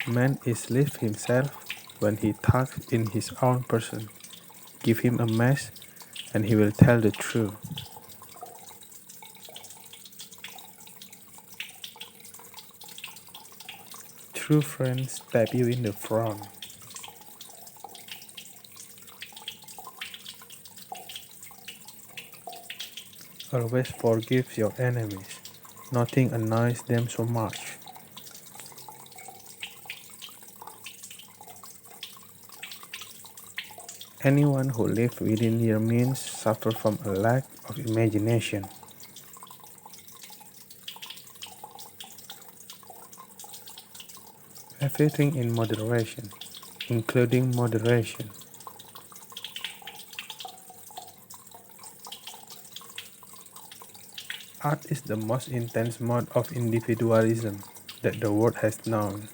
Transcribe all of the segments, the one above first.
Man is live himself when he talks in his own person. Give him a mask, and he will tell the truth. True friends stab you in the front. Always forgive your enemies. Nothing annoys them so much. Anyone who lives within their means suffers from a lack of imagination. Everything in moderation, including moderation. Art is the most intense mode of individualism that the world has known.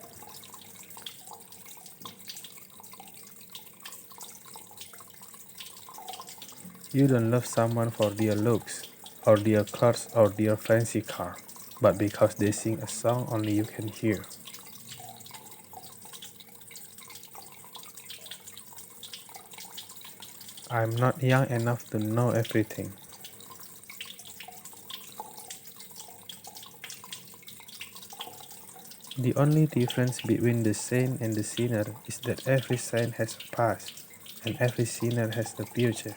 You don't love someone for their looks, or their clothes, or their fancy car, but because they sing a song only you can hear. I'm not young enough to know everything. The only difference between the saint and the sinner is that every saint has a past, and every sinner has a future.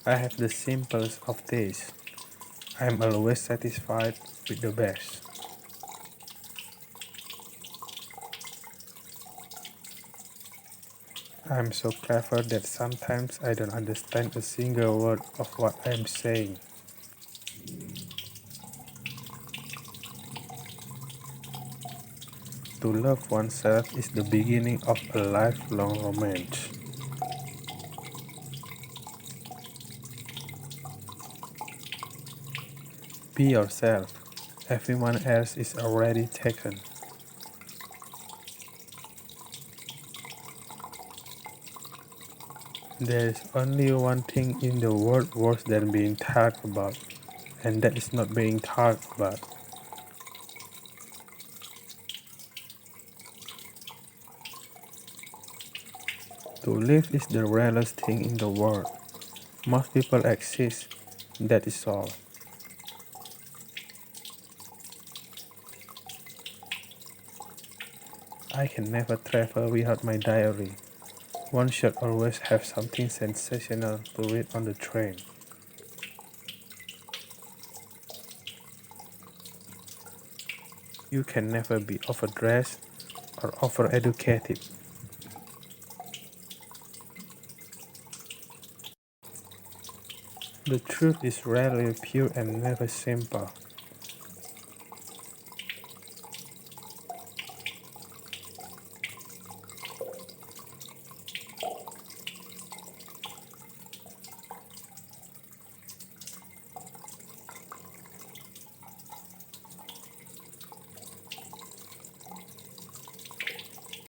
I have the simplest of tastes. I am always satisfied with the best. I'm so clever that sometimes I don't understand a single word of what I'm saying. To love oneself is the beginning of a lifelong romance. Be yourself. Everyone else is already taken. There is only one thing in the world worse than being talked about, and that is not being talked about. To live is the rarest thing in the world. Most people exist, that is all. I can never travel without my diary. One should always have something sensational to read on the train. You can never be overdressed or overeducated. The truth is rarely pure and never simple.